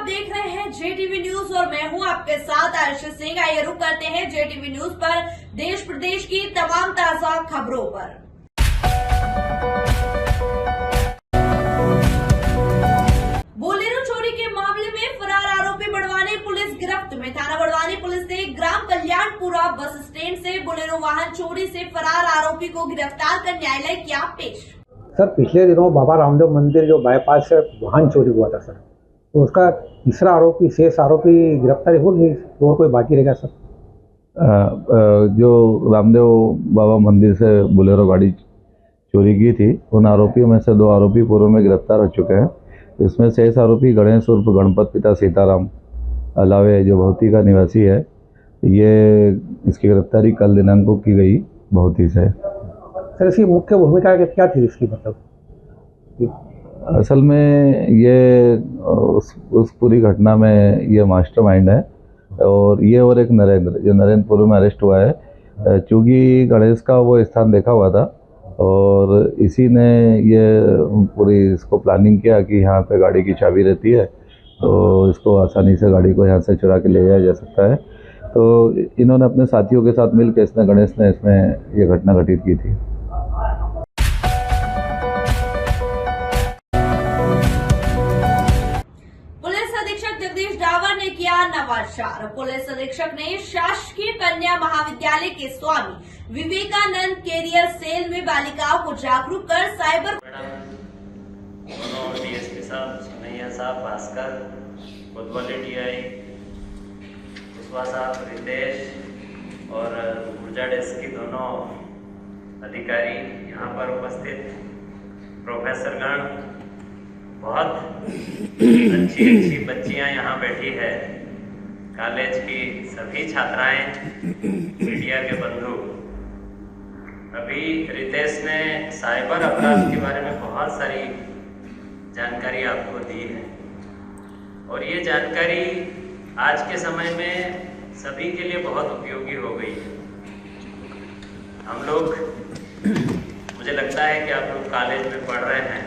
देख रहे हैं जेटीवी न्यूज और मैं हूं आपके साथ आयुषी सिंह। आइए रुक करते हैं जेटीवी न्यूज पर देश प्रदेश की तमाम ताजा खबरों पर। बोलेरो चोरी के मामले में फरार आरोपी बड़वानी पुलिस गिरफ्त में। थाना बड़वानी पुलिस ने ग्राम कल्याणपुरा बस स्टैंड से बोलेरो वाहन चोरी से फरार आरोपी को गिरफ्तार कर न्यायालय किया पेश। सर, पिछले दिनों बाबा रामदेव मंदिर जो बाईपास से वाहन चोरी हुआ था सर, तो उसका तीसरा आरोपी शेष आरोपी गिरफ्तारी हो गई और कोई बाकी रह गया सर? जो रामदेव बाबा मंदिर से बोलेरो गाड़ी चोरी की थी, उन आरोपियों में से 2 आरोपी पूर्व में गिरफ्तार हो चुके हैं। इसमें शेष आरोपी गणेश उर्फ गणपत पिता सीताराम अलावे जो भौती का निवासी है, ये इसकी गिरफ्तारी कल दिनांक को की गई भौती से। सर, इसकी मुख्य भूमिका क्या थी इसकी? मतलब असल में ये उस पूरी घटना में ये मास्टरमाइंड है और ये और एक नरेंद्र जो नरेंद्रपुर में अरेस्ट हुआ है। चूँकि गणेश का वो स्थान देखा हुआ था और इसी ने ये पूरी इसको प्लानिंग किया कि यहाँ पे गाड़ी की चाबी रहती है तो इसको आसानी से गाड़ी को यहाँ से चुरा के ले जाया जा सकता है। तो इन्होंने अपने साथियों के साथ मिलकर गणेश ने इसमें ये घटना घटित की थी। नवाचार। पुलिस अधीक्षक ने शासकीय कन्या महाविद्यालय के स्वामी विवेकानंद कैरियर सेल में बालिकाओं को जागरूक कर साइबर डीएसपी साहब, सुनैया साहब, भास्कर, कोतवाली टीआई, कुशवाहा साहब, रितेश और ऊर्जा डेस्क की दोनों अधिकारी, यहाँ पर उपस्थित प्रोफेसर गण, बहुत अच्छी बच्चियाँ यहाँ बैठी है, कॉलेज की सभी छात्राएं, मीडिया के बंधु। अभी रितेश ने साइबर अपराध के बारे में बहुत सारी जानकारी आपको दी है और ये जानकारी आज के समय में सभी के लिए बहुत उपयोगी हो गई है। हम लोग, मुझे लगता है कि आप लोग कॉलेज में पढ़ रहे हैं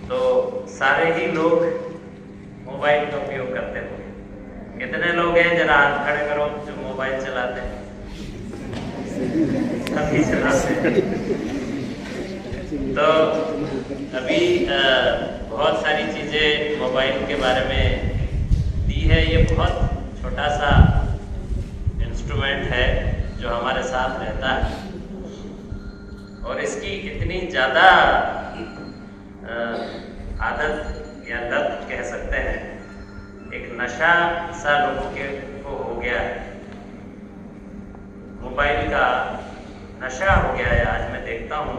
तो सारे ही लोग मोबाइल का उपयोग करते हैं। कितने लोग हैं, जरा हाथ खड़े करो, जो मोबाइल चलाते हैं? सभी चलाते हैं। तो अभी बहुत सारी चीज़ें मोबाइल के बारे में दी है। ये बहुत छोटा सा इंस्ट्रूमेंट है जो हमारे साथ रहता है और इसकी इतनी ज़्यादा आदत या लत कह सकते हैं, एक नशा सा लोगों को हो गया है। मोबाइल का नशा हो गया है। आज मैं देखता हूँ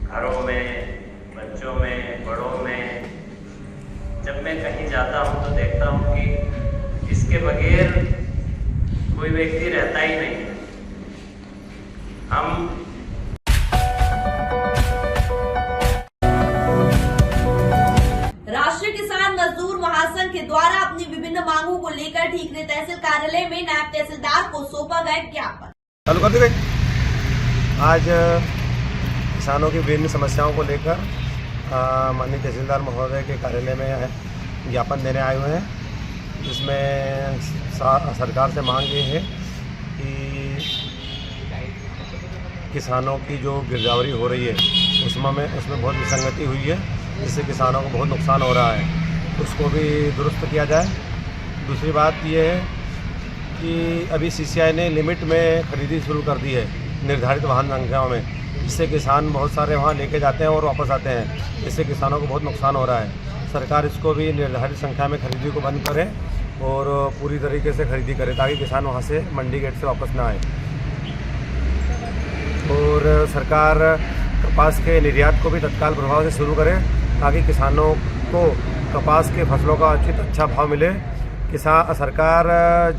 घरों में, बच्चों में, बड़ों में, जब मैं कहीं जाता हूँ तो देखता हूँ कि इसके बगैर कोई व्यक्ति रहता ही नहीं है। हम महासंघ के द्वारा अपनी विभिन्न मांगों को लेकर ठीकरे तहसील कार्यालय में नायब तहसीलदार को सौंपा गया ज्ञापन। आज किसानों की विभिन्न समस्याओं को लेकर माननीय तहसीलदार महोदय के कार्यालय में ज्ञापन देने आए हुए हैं, जिसमें सरकार से मांग ये है कि किसानों की जो गिरदावरी हो रही है उसमें बहुत विसंगति हुई है, जिससे किसानों को बहुत नुकसान हो रहा है, उसको भी दुरुस्त किया जाए। दूसरी बात यह है कि अभी सीसीआई ने लिमिट में खरीदी शुरू कर दी है निर्धारित वाहन संख्याओं में, जिससे किसान बहुत सारे वहाँ लेके जाते हैं और वापस आते हैं, इससे किसानों को बहुत नुकसान हो रहा है। सरकार इसको भी निर्धारित संख्या में खरीदी को बंद करे और पूरी तरीके से खरीदी करे ताकि किसान वहाँ से मंडी गेट से वापस ना आए। और सरकार कपास के निर्यात को भी तत्काल प्रभाव से शुरू करे ताकि किसानों को कपास के फसलों का अच्छा भाव मिले। सरकार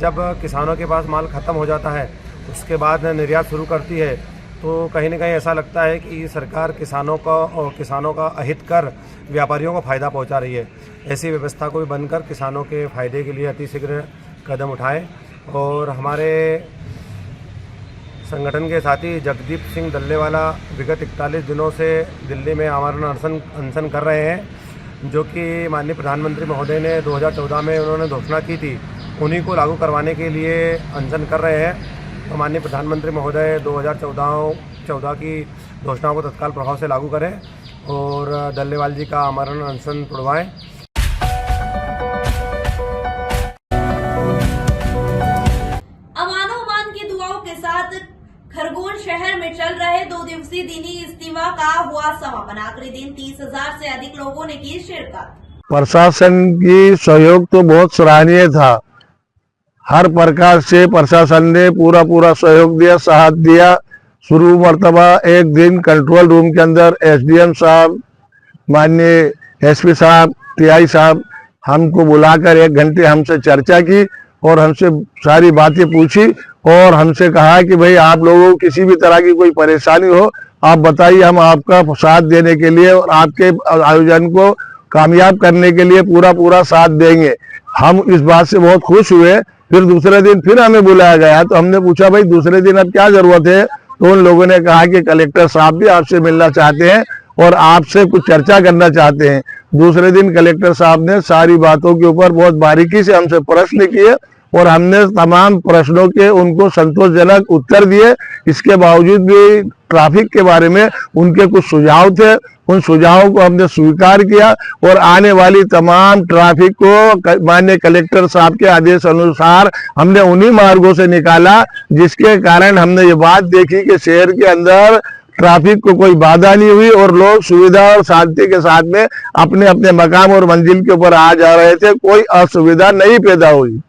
जब किसानों के पास माल ख़त्म हो जाता है उसके बाद निर्यात शुरू करती है तो कहीं ना कहीं ऐसा लगता है कि सरकार किसानों का अहित कर व्यापारियों को फ़ायदा पहुंचा रही है। ऐसी व्यवस्था को भी बंद कर किसानों के फ़ायदे के लिए अतिशीघ्र कदम उठाएं। और हमारे संगठन के साथी जगदीप सिंह दल्लेवाला विगत 41 दिनों से दिल्ली में आमरण अनशन कर रहे हैं, जो कि माननीय प्रधानमंत्री महोदय ने 2014 में उन्होंने घोषणा की थी, उन्हीं को लागू करवाने के लिए अनशन कर रहे हैं। तो माननीय प्रधानमंत्री महोदय 2014 की घोषणाओं को तत्काल प्रभाव से लागू करें और डल्लेवाल जी का आमरण अनशन तोड़वाएं। अमानो अमान की दुआओं के साथ खरगोन शहर में चल रहे 2 दिवसीय दीनी इज्तिमा का हुआ समापन। आखिरी दिन 30,000 से अधिक लोगों ने की शिरकत। प्रशासन की सहयोग तो बहुत सराहनीय था। हर प्रकार से प्रशासन ने पूरा सहयोग दिया, साथ दिया। शुरू मर्तबा एक दिन कंट्रोल रूम के अंदर एसडीएम साहब, माननीय एसपी साहब, टीआई साहब हमको बुलाकर 1 घंटे हमसे चर्चा की और हमसे सारी बातें पूछी और हमसे कहा कि भाई आप लोगों को किसी भी तरह की कोई परेशानी हो आप बताइए, हम आपका साथ देने के लिए और आपके आयोजन को कामयाब करने के लिए पूरा साथ देंगे। हम इस बात से बहुत खुश हुए। फिर दूसरे दिन फिर हमें बुलाया गया तो हमने पूछा भाई दूसरे दिन अब क्या जरूरत है, तो उन लोगों ने कहा कि कलेक्टर साहब भी आपसे मिलना चाहते हैं और आपसे कुछ चर्चा करना चाहते हैं। दूसरे दिन कलेक्टर साहब ने सारी बातों के ऊपर बहुत बारीकी से हमसे प्रश्न किए और हमने तमाम प्रश्नों के उनको संतोषजनक उत्तर दिए। इसके बावजूद भी ट्रैफिक के बारे में उनके कुछ सुझाव थे, उन सुझावों को हमने स्वीकार किया और आने वाली तमाम ट्रैफिक को माननीय कलेक्टर साहब के आदेश अनुसार हमने उन्हीं मार्गों से निकाला, जिसके कारण हमने ये बात देखी कि शहर के अंदर ट्रैफिक को कोई बाधा नहीं हुई और लोग सुविधा और शांति के साथ में अपने अपने मकाम और मंजिल के ऊपर आ जा रहे थे। कोई असुविधा नहीं पैदा हुई।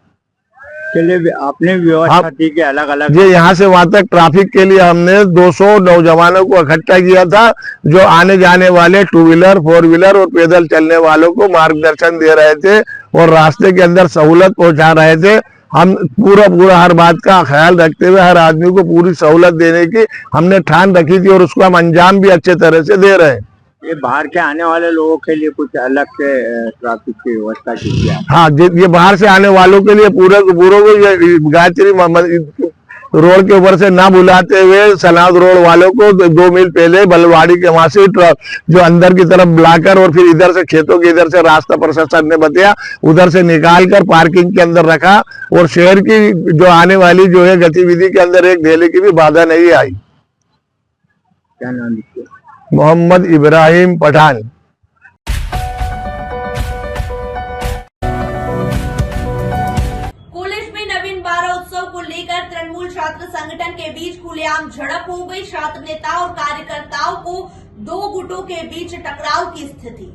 चलिए, आपने व्यवस्था की कि अलग अलग ये यहाँ से वहां तक ट्रैफिक के लिए हमने 200 नौजवानों को इकट्ठा किया था, जो आने जाने वाले 2 व्हीलर 4 व्हीलर और पैदल चलने वालों को मार्गदर्शन दे रहे थे और रास्ते के अंदर सहूलत पहुंचा रहे थे। हम पूरा हर बात का ख्याल रखते हुए हर आदमी को पूरी सहूलत देने की हमने ठान रखी थी और उसको हम अंजाम भी अच्छे तरह से दे रहे हैं। ये बाहर के आने वाले लोगों के लिए कुछ अलग से ट्रैफिक की व्यवस्था की है? हाँ, ये बाहर से आने वालों के लिए पूरे को ये गायत्री रोड के ऊपर से ना बुलाते हुए सनाद रोड वालों को 2 मील पहले बलवाड़ी के वहां से जो अंदर की तरफ बुलाकर और फिर इधर से खेतों के इधर से रास्ता प्रशासन ने बताया उधर से निकाल कर पार्किंग के अंदर रखा और शहर की जो आने वाली जो है गतिविधि के अंदर एक ढेले की भी बाधा नहीं आई। क्या नाम है? मोहम्मद इब्राहिम पठान। कॉलेज में नवीन बारह उत्सव को लेकर तृणमूल छात्र संगठन के बीच खुलेआम झड़प हो गई। छात्र नेताओं और कार्यकर्ताओं को 2 गुटों के बीच टकराव की स्थिति।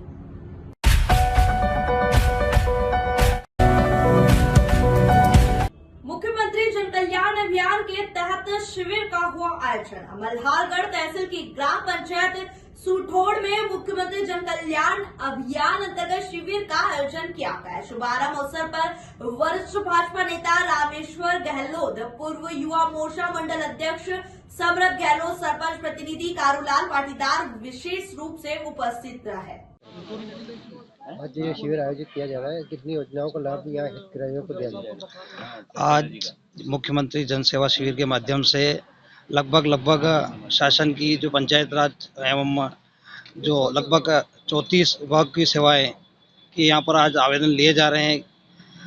मुख्यमंत्री जन कल्याण अभियान के तहत शिविर का हुआ आयोजन। मल्हारगढ़ तहसील की ग्राम पंचायत सूठोड़ में मुख्यमंत्री जन कल्याण अभियान अंतर्गत शिविर का आयोजन किया गया। शुभारंभ अवसर पर वरिष्ठ भाजपा नेता रामेश्वर गहलोत, पूर्व युवा मोर्चा मंडल अध्यक्ष समरथ गहलोत, सरपंच प्रतिनिधि कारूलाल पाटीदार विशेष रूप से उपस्थित रहे। आज ये शिविर आयोजित किया जा रहा है, कितनी योजनाओं का लाभ यहाँ हितग्राहियों को दिया जाएगा? आज मुख्यमंत्री जन सेवा शिविर के माध्यम से लगभग शासन की जो पंचायत राज एवं जो लगभग 34 विभाग की सेवाएं कि यहाँ पर आज आवेदन लिए जा रहे हैं।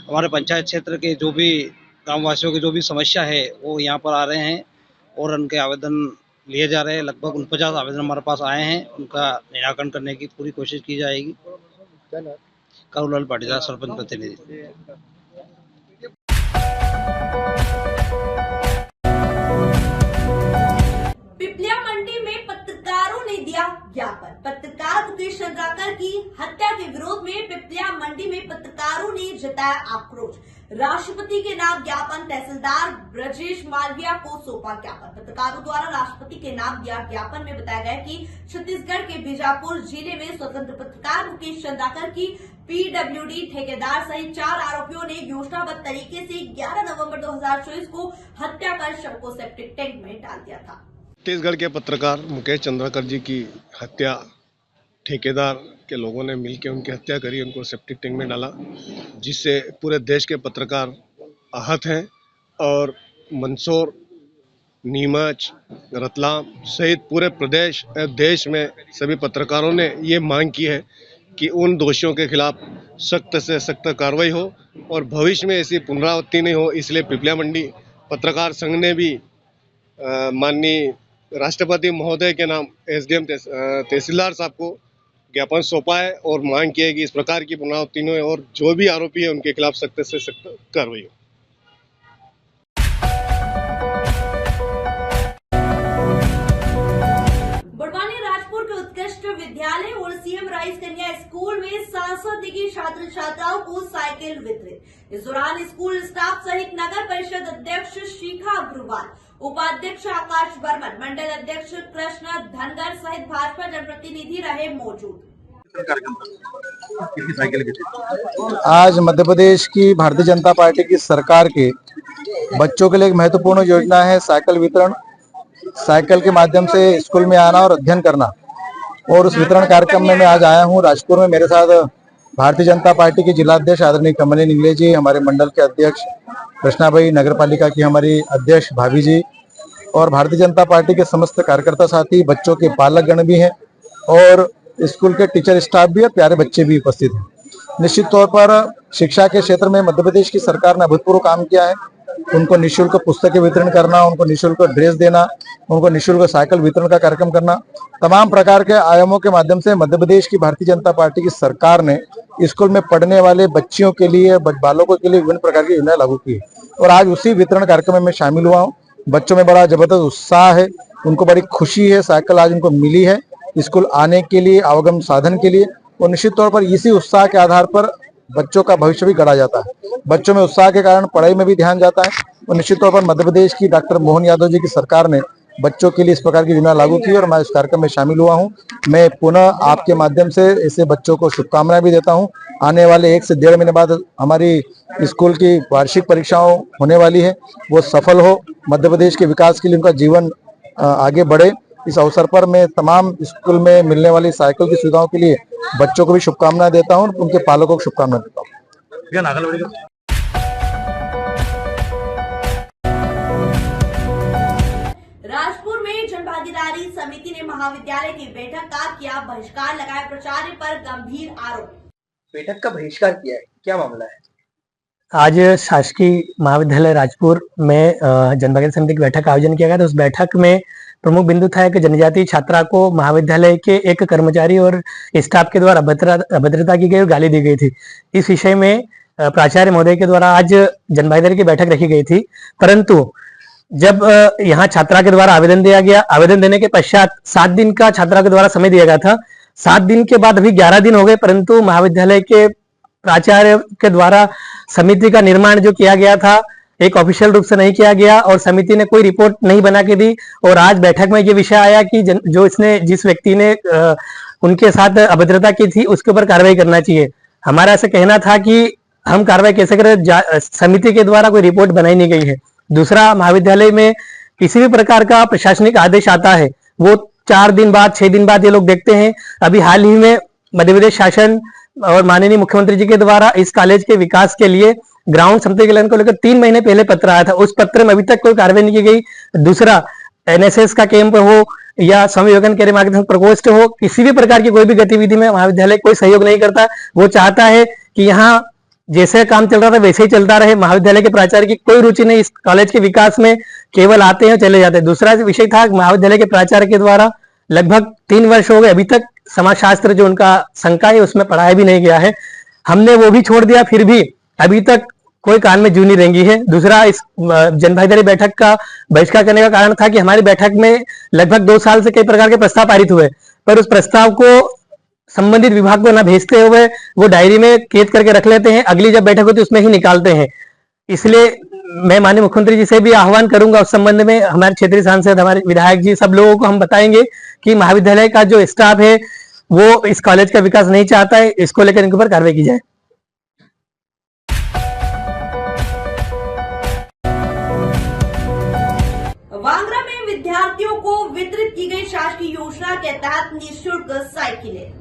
हमारे पंचायत क्षेत्र के जो भी ग्रामवासियों की जो भी समस्या है वो यहाँ पर आ रहे हैं और उनके आवेदन लिए जा रहे हैं। लगभग 49 आवेदन हमारे पास आए हैं, उनका निराकरण करने की पूरी कोशिश की जाएगी। कारूलाल पाटीदार, सरपंच प्रतिनिधि। पिपलिया मंडी में पत्रकारों ने दिया ज्ञापन। पत्रकार मुकेश चंद्राकर की हत्या के विरोध में पिपलिया मंडी में पत्रकारों ने जताया आक्रोश। राष्ट्रपति के नाम ज्ञापन, तहसीलदार ब्रजेश मालविया को सौंपा ज्ञापन। पत्रकारों द्वारा राष्ट्रपति के नाम दिया ज्ञापन में बताया गया कि छत्तीसगढ़ के बीजापुर जिले में स्वतंत्र पत्रकार मुकेश चंद्राकर की पीडब्ल्यूडी ठेकेदार सहित 4 आरोपियों ने योजनाबद्ध तरीके से 11 नवंबर 2024 को हत्या कर शव को सेप्टिक टैंक में डाल दिया था। छत्तीसगढ़ के पत्रकार मुकेश चंद्राकर जी की हत्या ठेकेदार के लोगों ने मिलकर उनकी हत्या करी, उनको सेप्टिक टैंक में डाला, जिससे पूरे देश के पत्रकार आहत हैं और मंदसौर, नीमच, रतलाम सहित पूरे प्रदेश देश में सभी पत्रकारों ने ये मांग की है कि उन दोषियों के खिलाफ सख्त से सख्त कार्रवाई हो और भविष्य में ऐसी पुनरावृत्ति नहीं हो। इसलिए पिपलिया मंडी पत्रकार संघ ने भी माननीय राष्ट्रपति महोदय के नाम एसडीएम तहसीलदार साहब को ज्ञापन सौंपा है और मांग की है कि इस प्रकार की पुनरावृत्ति न हो और जो भी आरोपी है उनके खिलाफ सख्त से सख्त कार्रवाई हो। बड़वानी राजपुर के उत्कृष्ट विद्यालय और सीएम राइस कन्या स्कूल में सांसद की छात्र छात्राओं को साइकिल वितरित। इस दौरान स्कूल स्टाफ सहित नगर परिषद अध्यक्ष शिखा अग्रवाल, उपाध्यक्ष आकाश बर्मन, मंडल अध्यक्ष कृष्ण धनगर सहित भाजपा जनप्रतिनिधि रहे मौजूद। आज मध्य प्रदेश की भारतीय जनता पार्टी की सरकार के बच्चों के लिए एक महत्वपूर्ण योजना है साइकिल वितरण। साइकिल के माध्यम से स्कूल में आना और अध्ययन करना, और उस वितरण कार्यक्रम में मैं आज आया हूँ। राजपुर में मेरे साथ भारतीय जनता पार्टी के जिला अध्यक्ष आदरणीय कमली निंगले जी, हमारे मंडल के अध्यक्ष कृष्णा भाई, नगर पालिका की हमारी अध्यक्ष भाभी जी और भारतीय जनता पार्टी के समस्त कार्यकर्ता साथी, बच्चों के पालक गण भी हैं और स्कूल के टीचर स्टाफ भी और प्यारे बच्चे भी उपस्थित हैं। निश्चित तौर पर शिक्षा के क्षेत्र में मध्य प्रदेश की सरकार ने अभूतपूर्व काम किया है। उनको निःशुल्क पुस्तकें वितरण करना, उनको निःशुल्क ड्रेस देना, उनको निःशुल्क साइकिल वितरण का कार्यक्रम करना, तमाम प्रकार के आयामों के माध्यम से मध्य प्रदेश की भारतीय जनता पार्टी की सरकार ने स्कूल में पढ़ने वाले बच्चियों के लिए, बालकों के लिए विभिन्न प्रकार की योजनाएं लागू की और आज उसी वितरण कार्यक्रम में मैं शामिल हुआ हूँ। बच्चों में बड़ा जबरदस्त उत्साह है, उनको बड़ी खुशी है। साइकिल आज उनको मिली है स्कूल आने के लिए, आवागमन साधन के लिए, और निश्चित तौर पर इसी उत्साह के आधार पर बच्चों का भविष्य भी गढ़ा जाता है। बच्चों में उत्साह के कारण पढ़ाई में भी ध्यान जाता है और निश्चित तौर पर मध्य प्रदेश की डॉक्टर मोहन यादव जी की सरकार ने बच्चों के लिए इस प्रकार की योजना लागू की और मैं इस कार्यक्रम में शामिल हुआ हूं। मैं पुनः आपके माध्यम से ऐसे बच्चों को शुभकामनाएं भी देता हूं। आने वाले 1 से 1.5 महीने बाद हमारी स्कूल की वार्षिक परीक्षाओं होने वाली है, वो सफल हो, मध्य प्रदेश के विकास के लिए उनका जीवन आगे बढ़े। इस अवसर पर मैं तमाम स्कूल में मिलने वाली साइकिल की सुविधाओं के लिए बच्चों को भी शुभकामनाएं देता हूं, उनके पालकों को शुभकामनाएं देता हूं। राजपुर में जनभागीदारी समिति ने महाविद्यालय की बैठक का किया बहिष्कार, लगाए प्राचार्य पर गंभीर आरोप। बैठक का बहिष्कार किया है, क्या मामला है? आज शासकीय महाविद्यालय राजपुर में जनभागीदारी समिति की बैठक का आयोजन किया गया था। उस बैठक में प्रमुख बिंदु था कि जनजातीय छात्रा को महाविद्यालय के एक कर्मचारी और स्टाफ के द्वारा अभद्रता की गई और गाली दी गई थी। इस विषय में प्राचार्य महोदय के द्वारा आज जनभागीदारी की बैठक रखी गई थी, परंतु जब यहाँ छात्रा के द्वारा आवेदन दिया गया, आवेदन देने के पश्चात 7 दिन का छात्रा के द्वारा समय दिया गया था। 7 दिन के बाद अभी 11 दिन हो गए, परंतु महाविद्यालय के प्राचार्य के द्वारा समिति का निर्माण जो किया गया था एक ऑफिशियल रूप से नहीं किया गया और समिति ने कोई रिपोर्ट नहीं बना के दी। और आज बैठक में ये विषय आया कि जिस व्यक्ति ने उनके साथ अभद्रता की थी उसके ऊपर कार्रवाई करना चाहिए। हमारा ऐसा कहना था कि हम कार्रवाई कैसे करें, समिति के द्वारा कोई रिपोर्ट बनाई नहीं गई है। दूसरा, महाविद्यालय में किसी भी प्रकार का प्रशासनिक आदेश आता है वो 4 दिन बाद 6 दिन बाद ये लोग देखते हैं। अभी हाल ही में मध्य प्रदेश शासन और माननीय मुख्यमंत्री जी के द्वारा इस कॉलेज के विकास के लिए ग्राउंड समितिकरण को लेकर 3 महीने पहले पत्र आया था, उस पत्र में अभी तक कोई कार्रवाई नहीं की गई। दूसरा, एनएसएस का कैंप हो या स्वामी विवेकानंद कैरियर मार्गदर्शन प्रकोष्ठ हो, किसी भी प्रकार की कोई भी गतिविधि में महाविद्यालय कोई सहयोग नहीं करता। वो चाहता है कि यहाँ जैसे काम चल रहा था वैसे ही चलता रहे। महाविद्यालय के प्राचार्य की कोई रुचि नहीं इस कॉलेज के विकास में, केवल आते हैं चले जाते हैं। दूसरा विषय था महाविद्यालय के प्राचार्य के द्वारा लगभग 3 वर्ष हो गए, अभी तक समाजशास्त्र जो उनका शंका है उसमें पढ़ाया भी नहीं गया है। हमने वो भी छोड़ दिया, फिर भी अभी तक कोई कान में जू नहीं रेंगी है। दूसरा, इस जनभागीदारी बैठक का बहिष्कार करने का कारण था कि हमारी बैठक में लगभग 2 साल से कई प्रकार के प्रस्ताव पारित हुए, पर उस प्रस्ताव को संबंधित विभाग को न भेजते हुए वो डायरी में कैद करके रख लेते हैं, अगली जब बैठक होती है उसमें ही निकालते हैं। इसलिए मैं माननीय मुख्यमंत्री जी से भी आह्वान करूंगा उस संबंध में, हमारे क्षेत्रीय सांसद, हमारे विधायक जी, सब लोगों को हम बताएंगे कि महाविद्यालय का जो स्टाफ है वो इस कॉलेज का विकास नहीं चाहता है, इसको लेकर इनके ऊपर कार्रवाई की जाए। वांगरा में विद्यार्थियों को वितरित की गई शासकीय योजना के तहत निःशुल्क साइकिलें।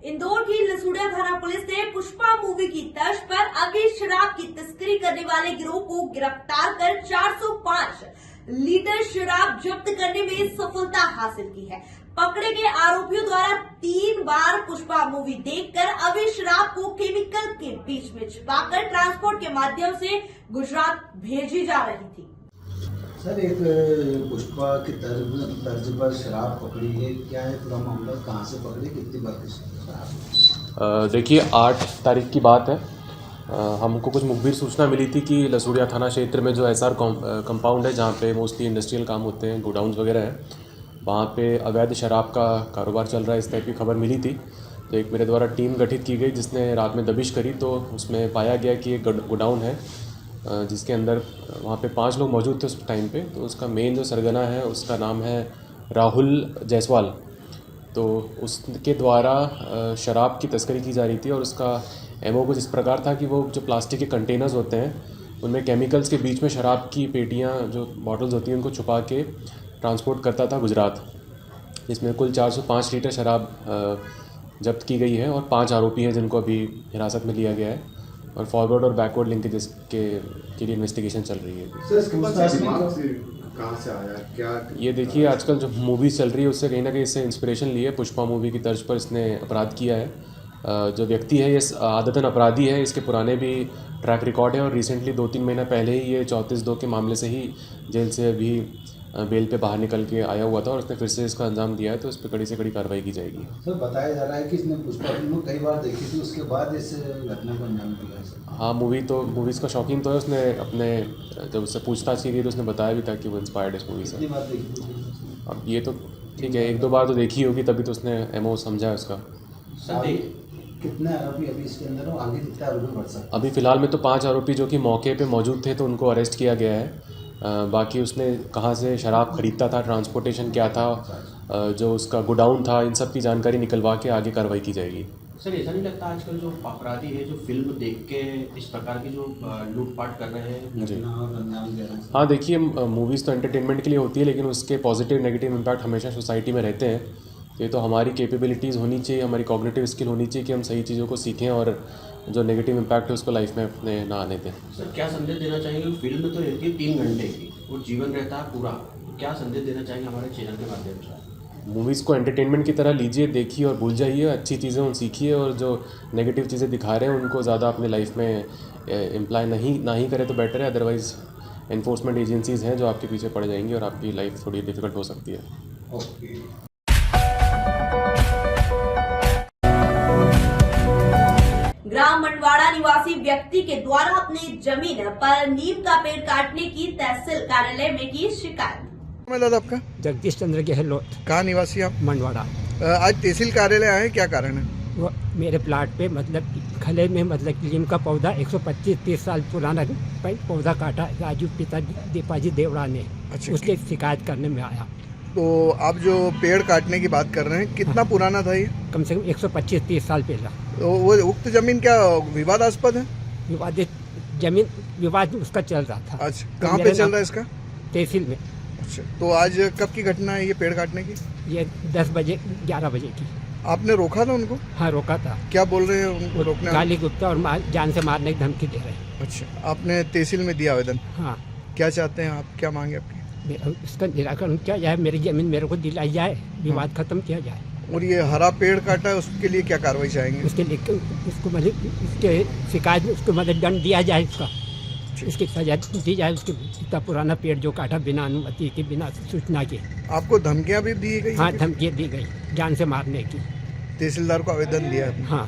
इंदौर की लसूड़िया थाना पुलिस ने पुष्पा मूवी की तर्ज पर अवैध शराब की तस्करी करने वाले गिरोह को गिरफ्तार कर 405 लीटर शराब जब्त करने में सफलता हासिल की है। पकड़े गए आरोपियों द्वारा 3 बार पुष्पा मूवी देखकर अवैध शराब को केमिकल के बीच में छिपाकर ट्रांसपोर्ट के माध्यम से गुजरात भेजी जा रही थी। सर, एक पुष्पा की तर्ज पर शराब पकड़ी है, क्या है पूरा मामला, कहाँ से पकड़ी, कितनी बार की शराब? देखिए 8 तारीख की बात है। हमको कुछ मुखबिर सूचना मिली थी कि लसूड़िया थाना क्षेत्र में जो एसआर कंपाउंड है, जहाँ पे मोस्टली इंडस्ट्रियल काम होते हैं, गोडाउन्स वगैरह हैं, वहाँ पे अवैध शराब का कारोबार चल रहा है, इस टाइप की खबर मिली थी। तो एक मेरे द्वारा टीम गठित की गई जिसने रात में दबिश करी, तो उसमें पाया गया कि एक गोडाउन है जिसके अंदर वहाँ पे 5 लोग मौजूद थे उस टाइम पे। तो उसका मेन जो सरगना है उसका नाम है राहुल जायसवाल। तो उसके द्वारा शराब की तस्करी की जा रही थी और उसका एमओ कुछ इस प्रकार था कि वो जो प्लास्टिक के कंटेनर्स होते हैं उनमें केमिकल्स के बीच में शराब की पेटियाँ जो बॉटल्स होती हैं उनको छुपा के ट्रांसपोर्ट करता था गुजरात। इसमें कुल 405 लीटर शराब जब्त की गई है और 5 आरोपी हैं जिनको अभी हिरासत में लिया गया है और फॉरवर्ड और बैकवर्ड लिंकेजेस के लिए इन्वेस्टिगेशन चल रही है। कहाँ से आया, क्या ये देखिए आजकल जो मूवीज़ चल रही है उससे कहीं ना कहीं इससे इंस्पिरेशन ली है। पुष्पा मूवी की तर्ज पर इसने अपराध किया है। जो व्यक्ति है ये आदतन अपराधी है, इसके पुराने भी ट्रैक रिकॉर्ड है और रिसेंटली 2-3 महीना पहले ही ये 34(2) के मामले से ही जेल से अभी बेल पे बाहर निकल के आया हुआ था और उसने फिर से इसका अंजाम दिया है, तो इस पर कड़ी से कड़ी कार्रवाई की जाएगी। सर, बताया जा रहा है कि इसने पुष्पा फिल्म कई बार देखी थी, उसके बाद इस घटना को अंजाम दिया है। हाँ, मूवीज़ का शौकीन तो है। उसने अपने जब उससे पूछताछ की गई तो उसने बताया भी था कि वो इंस्पायर्ड है इस मूवी से। अब ये तो ठीक है, 1-2 बार तो देखी होगी तभी तो उसने एमओ समझा है उसका। कितने आरोपी अभी इसके अंदर हो, आगे कितने आरोपी बढ़ सकते हैं? अभी फ़िलहाल में तो 5 आरोपी जो कि मौके पे मौजूद थे तो उनको अरेस्ट किया गया है। बाकी उसने कहाँ से शराब ख़रीदता था, ट्रांसपोर्टेशन क्या था, जो उसका गोडाउन था, इन सब की जानकारी निकलवा के आगे कार्रवाई की जाएगी। सर, ऐसा नहीं लगता आजकल जो अपराधी है जो फिल्म देख के इस प्रकार की जो लूटपाट कर रहे हैं? जी हाँ, देखिए मूवीज़ तो एंटरटेनमेंट के लिए होती है लेकिन उसके पॉजिटिव नेगेटिव इम्पैक्ट हमेशा सोसाइटी में रहते हैं। ये तो हमारी कैपेबिलिटीज़ होनी चाहिए, हमारी कॉग्निटिव स्किल होनी चाहिए कि हम सही चीज़ों को सीखें और जो नेगेटिव इम्पैक्ट है उसको लाइफ में अपने ना आने दें। सर, क्या संदेश देना चाहेंगे? फिल्म तो रहती है 3 घंटे की और जीवन रहता है पूरा, क्या संदेश देना चाहेंगे हमारे चैनल के माध्यम से? मूवीज़ को एंटरटेनमेंट की तरह लीजिए, देखिए और भूल जाइए। अच्छी चीज़ें उन सीखिए और जो नेगेटिव चीज़ें दिखा रहे हैं उनको ज़्यादा अपने लाइफ में इम्प्लाई ना ही करें तो बेटर है। अदरवाइज़ एनफोर्समेंट एजेंसीज़ हैं जो आपके पीछे पड़ जाएंगी और आपकी लाइफ थोड़ी डिफ़िकल्ट हो सकती है। ग्राम मंडवाड़ा निवासी व्यक्ति के द्वारा अपनी जमीन पर नीम का पेड़ काटने की तहसील कार्यालय में की शिकायत। मैं दादा आपका जगदीश चंद्र गहलोत, कहाँ निवासी आप? मंडवाड़ा। आज तहसील कार्यालय आए, क्या कारण है? वो मेरे प्लाट पे मतलब खले में मतलब नीम का पौधा 125-30 साल पुराना पौधा काटा राजू पिता दीपाजी देवड़ा ने। अच्छा, उसके शिकायत करने में आया। तो आप जो पेड़ काटने की बात कर रहे हैं, कितना पुराना था ये? कम से कम 125-30 साल पहला। तो वो उक्त जमीन क्या विवादास्पद है? विवादित जमीन, विवाद उसका चल रहा था। अच्छा, कहाँ पे चल रहा है इसका? तहसील में। अच्छा, तो आज कब की घटना है ये पेड़ काटने की? ये 10 बजे 11 बजे की। आपने रोका था उनको? हाँ, रोका था। क्या बोल रहे हैं उनको रोकने? गाली गुप्ता और जान से मारने की धमकी दे रहे हैं। अच्छा, आपने तहसील में दिया आवेदन? हाँ। क्या चाहते हैं आप, क्या मांगे आपकी? इसका निराकरण किया जाए, मेरी जमीन मेरे को दिलाई जाए, विवाद खत्म किया जाए। और ये हरा पेड़ काटा है उसके लिए क्या कार्रवाई चाहेंगे? उसके लिए उसको मतलब उसके शिकायत में उसको मतलब दंड दिया जाए, उसका इसकी सजा दी जाए। उसके इतना पुराना पेड़ जो काटा बिना अनुमति के, बिना सूचना के। आपको धमकियाँ भी दी गई? हाँ, धमकियाँ दी गई जान से मारने की। तहसीलदार को आवेदन दिया है? हाँ।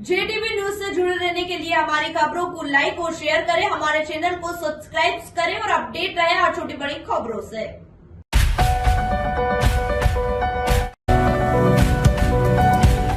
JTV न्यूज से जुड़े रहने के लिए हमारी खबरों को लाइक और शेयर करें, हमारे चैनल को सब्सक्राइब करें और अपडेट रहें हर छोटी बड़ी खबरों से।